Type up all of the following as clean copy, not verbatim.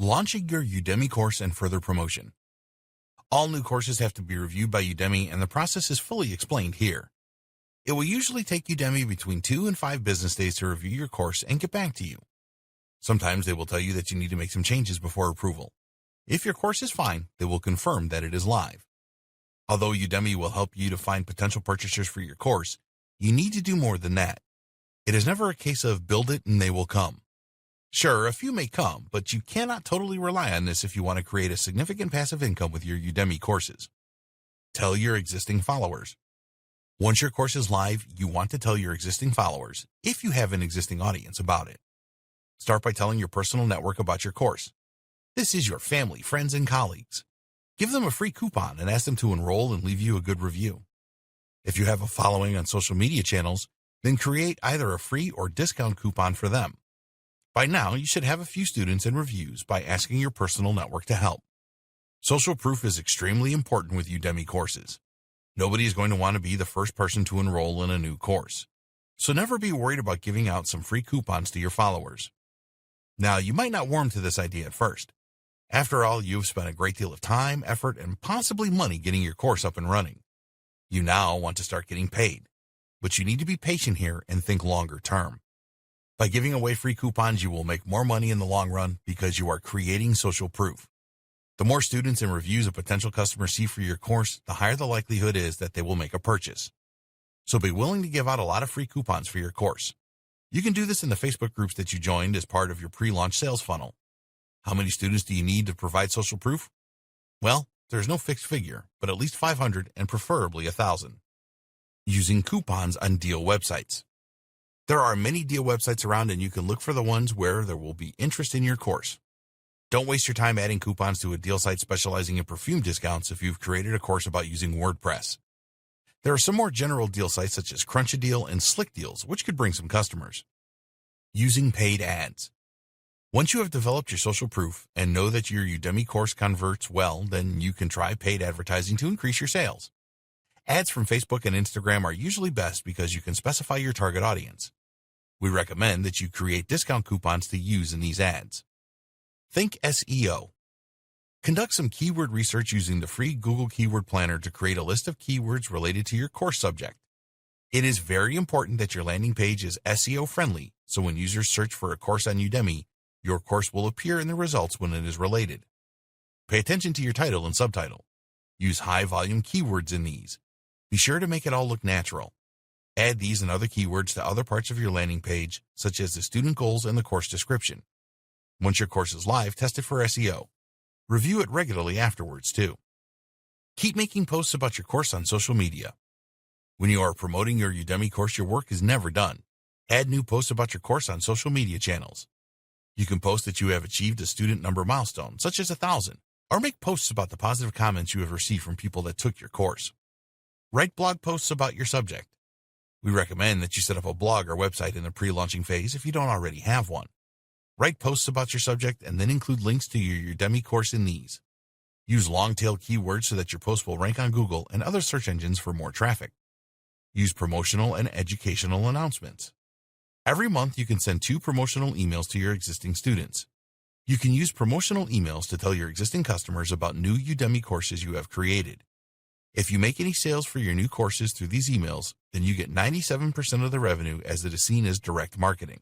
Launching your Udemy course and further promotion. All new courses have to be reviewed by Udemy, and the process is fully explained here. It will usually take Udemy between 2 and 5 business days to review your course and get back to you. Sometimes they will tell you that you need to make some changes before approval. If your course is fine, they will confirm that it is live. Although Udemy will help you to find potential purchasers for your course, you need to do more than that. It is never a case of build it and they will come. Sure, a few may come, but you cannot totally rely on this if you want to create a significant passive income with your Udemy courses. Tell your existing followers. Once your course is live, you want to tell your existing followers, if you have an existing audience, about it. Start by telling your personal network about your course. This is your family, friends, and colleagues. Give them a free coupon and ask them to enroll and leave you a good review. If you have a following on social media channels, then create either a free or discount coupon for them. By now, you should have a few students and reviews by asking your personal network to help. Social proof is extremely important with Udemy courses. Nobody is going to want to be the first person to enroll in a new course. So never be worried about giving out some free coupons to your followers. Now, you might not warm to this idea at first. After all, you've spent a great deal of time, effort, and possibly money getting your course up and running. You now want to start getting paid. But you need to be patient here and think longer term. By giving away free coupons, you will make more money in the long run because you are creating social proof. The more students and reviews a potential customer see for your course, the higher the likelihood is that they will make a purchase. So be willing to give out a lot of free coupons for your course. You can do this in the Facebook groups that you joined as part of your pre-launch sales funnel. How many students do you need to provide social proof? Well, there's no fixed figure, but at least 500 and preferably 1,000. Using coupons on deal websites. There are many deal websites around, and you can look for the ones where there will be interest in your course. Don't waste your time adding coupons to a deal site specializing in perfume discounts if you've created a course about using WordPress. There are some more general deal sites such as Crunchadeal and Slick Deals, which could bring some customers. Using paid ads. Once you have developed your social proof and know that your Udemy course converts well, then you can try paid advertising to increase your sales. Ads from Facebook and Instagram are usually best because you can specify your target audience. We recommend that you create discount coupons to use in these ads. Think SEO. Conduct some keyword research using the free Google Keyword Planner to create a list of keywords related to your course subject. It is very important that your landing page is SEO friendly, so when users search for a course on Udemy, your course will appear in the results when it is related. Pay attention to your title and subtitle. Use high-volume keywords in these. Be sure to make it all look natural. Add these and other keywords to other parts of your landing page, such as the student goals and the course description. Once your course is live, test it for SEO. Review it regularly afterwards, too. Keep making posts about your course on social media. When you are promoting your Udemy course, your work is never done. Add new posts about your course on social media channels. You can post that you have achieved a student number milestone, such as 1,000, or make posts about the positive comments you have received from people that took your course. Write blog posts about your subject. We recommend that you set up a blog or website in the pre-launching phase if you don't already have one. Write posts about your subject and then include links to your Udemy course in these. Use long-tail keywords so that your post will rank on Google and other search engines for more traffic. Use promotional and educational announcements. Every month you can send 2 promotional emails to your existing students. You can use promotional emails to tell your existing customers about new Udemy courses you have created. If you make any sales for your new courses through these emails, then you get 97% of the revenue as it is seen as direct marketing.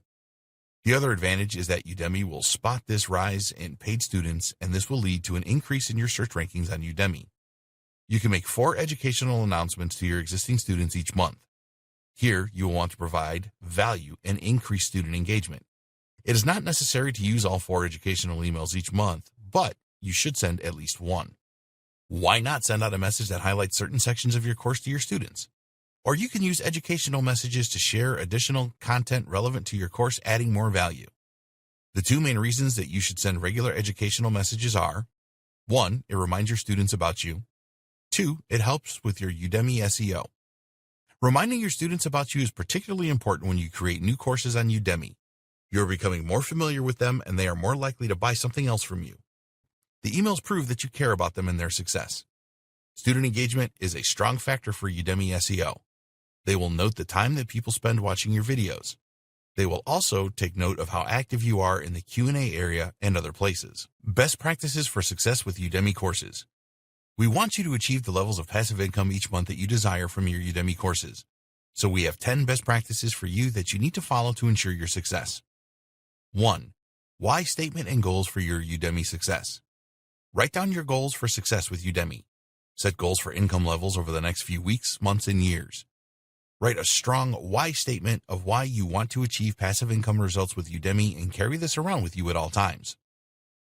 The other advantage is that Udemy will spot this rise in paid students, and this will lead to an increase in your search rankings on Udemy. You can make 4 educational announcements to your existing students each month. Here, you will want to provide value and increase student engagement. It is not necessary to use all 4 educational emails each month, but you should send at least one. Why not send out a message that highlights certain sections of your course to your students? Or you can use educational messages to share additional content relevant to your course, adding more value. The 2 main reasons that you should send regular educational messages are: 1, it reminds your students about you. 2, it helps with your Udemy SEO. Reminding your students about you is particularly important when you create new courses on Udemy. You are becoming more familiar with them, and they are more likely to buy something else from you. The emails prove that you care about them and their success. Student engagement is a strong factor for Udemy SEO. They will note the time that people spend watching your videos. They will also take note of how active you are in the Q&A area and other places. Best practices for success with Udemy courses. We want you to achieve the levels of passive income each month that you desire from your Udemy courses. So we have 10 best practices for you that you need to follow to ensure your success. 1. Why statement and goals for your Udemy success. Write down your goals for success with Udemy. Set goals for income levels over the next few weeks, months, and years. Write a strong why statement of why you want to achieve passive income results with Udemy and carry this around with you at all times.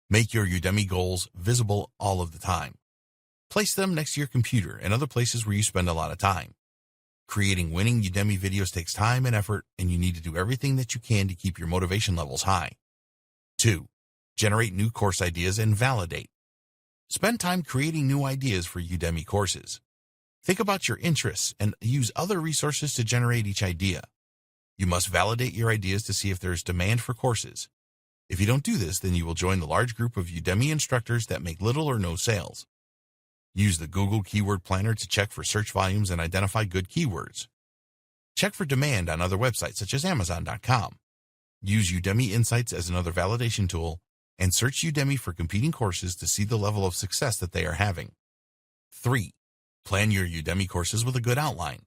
Make your Udemy goals visible all of the time. Place them next to your computer and other places where you spend a lot of time. Creating winning Udemy videos takes time and effort, and you need to do everything that you can to keep your motivation levels high. 2. Generate new course ideas and validate. Spend time creating new ideas for Udemy courses. Think about your interests and use other resources to generate each idea. You must validate your ideas to see if there is demand for courses. If you don't do this, then you will join the large group of Udemy instructors that make little or no sales. Use the Google Keyword Planner to check for search volumes and identify good keywords. Check for demand on other websites such as Amazon.com. Use Udemy Insights as another validation tool, and search Udemy for competing courses to see the level of success that they are having. 3. Plan your Udemy courses with a good outline.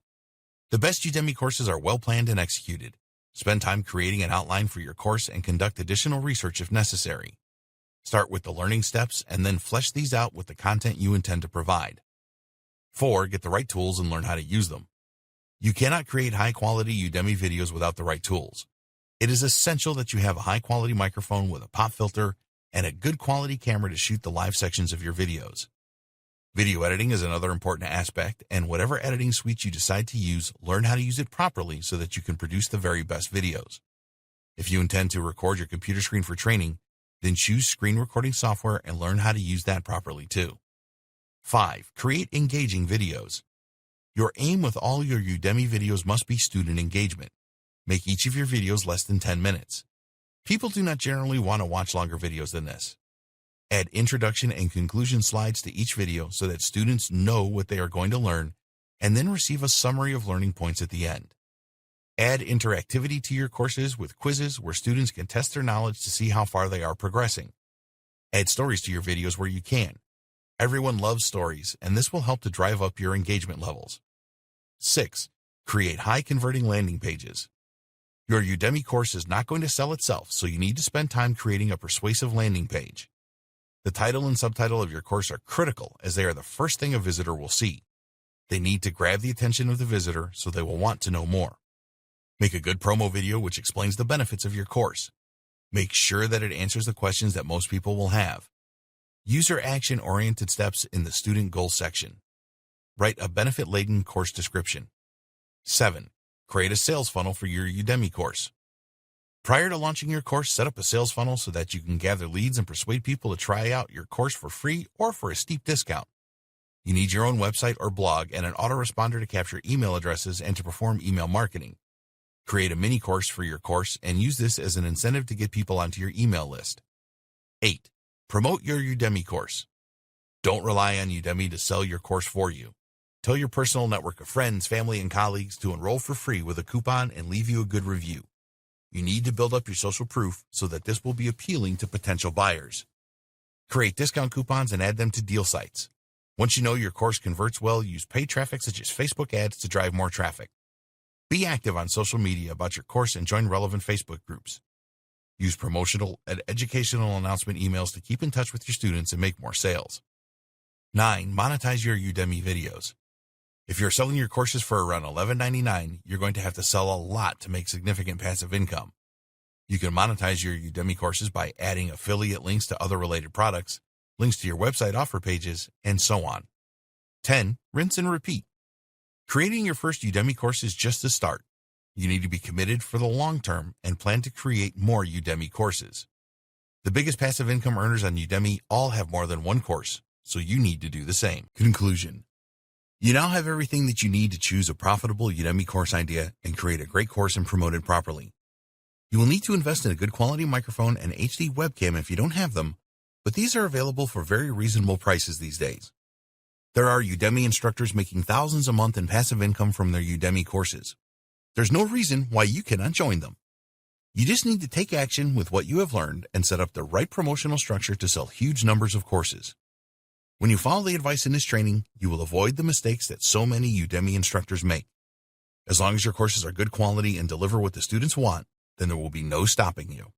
The best Udemy courses are well planned and executed. Spend time creating an outline for your course and conduct additional research if necessary. Start with the learning steps and then flesh these out with the content you intend to provide. 4. Get the right tools and learn how to use them. You cannot create high-quality Udemy videos without the right tools. It is essential that you have a high-quality microphone with a pop filter and a good quality camera to shoot the live sections of your videos. Video editing is another important aspect, and whatever editing suite you decide to use, learn how to use it properly so that you can produce the very best videos. If you intend to record your computer screen for training, then choose screen recording software and learn how to use that properly too. 5. Create engaging videos. Your aim with all your Udemy videos must be student engagement. Make each of your videos less than 10 minutes. People do not generally want to watch longer videos than this. Add introduction and conclusion slides to each video so that students know what they are going to learn and then receive a summary of learning points at the end. Add interactivity to your courses with quizzes where students can test their knowledge to see how far they are progressing. Add stories to your videos where you can. Everyone loves stories, and this will help to drive up your engagement levels. 6. Create high-converting landing pages. Your Udemy course is not going to sell itself, so you need to spend time creating a persuasive landing page. The title and subtitle of your course are critical as they are the first thing a visitor will see. They need to grab the attention of the visitor so they will want to know more. Make a good promo video which explains the benefits of your course. Make sure that it answers the questions that most people will have. Use your action-oriented steps in the student goals section. Write a benefit-laden course description. 7. Create a sales funnel for your Udemy course. Prior to launching your course, set up a sales funnel so that you can gather leads and persuade people to try out your course for free or for a steep discount. You need your own website or blog and an autoresponder to capture email addresses and to perform email marketing. Create a mini course for your course and use this as an incentive to get people onto your email list. 8. Promote your Udemy course. Don't rely on Udemy to sell your course for you. Tell your personal network of friends, family, and colleagues to enroll for free with a coupon and leave you a good review. You need to build up your social proof so that this will be appealing to potential buyers. Create discount coupons and add them to deal sites. Once you know your course converts well, use paid traffic such as Facebook ads to drive more traffic. Be active on social media about your course and join relevant Facebook groups. Use promotional and educational announcement emails to keep in touch with your students and make more sales. 9. Monetize your Udemy videos. If you're selling your courses for around $11.99, you're going to have to sell a lot to make significant passive income. You can monetize your Udemy courses by adding affiliate links to other related products, links to your website offer pages, and so on. 10. Rinse and repeat. Creating your first Udemy course is just the start. You need to be committed for the long term and plan to create more Udemy courses. The biggest passive income earners on Udemy all have more than one course, so you need to do the same. Conclusion. You now have everything that you need to choose a profitable Udemy course idea and create a great course and promote it properly. You will need to invest in a good quality microphone and HD webcam if you don't have them, but these are available for very reasonable prices these days. There are Udemy instructors making thousands a month in passive income from their Udemy courses. There's no reason why you cannot join them. You just need to take action with what you have learned and set up the right promotional structure to sell huge numbers of courses. When you follow the advice in this training, you will avoid the mistakes that so many Udemy instructors make. As long as your courses are good quality and deliver what the students want, then there will be no stopping you.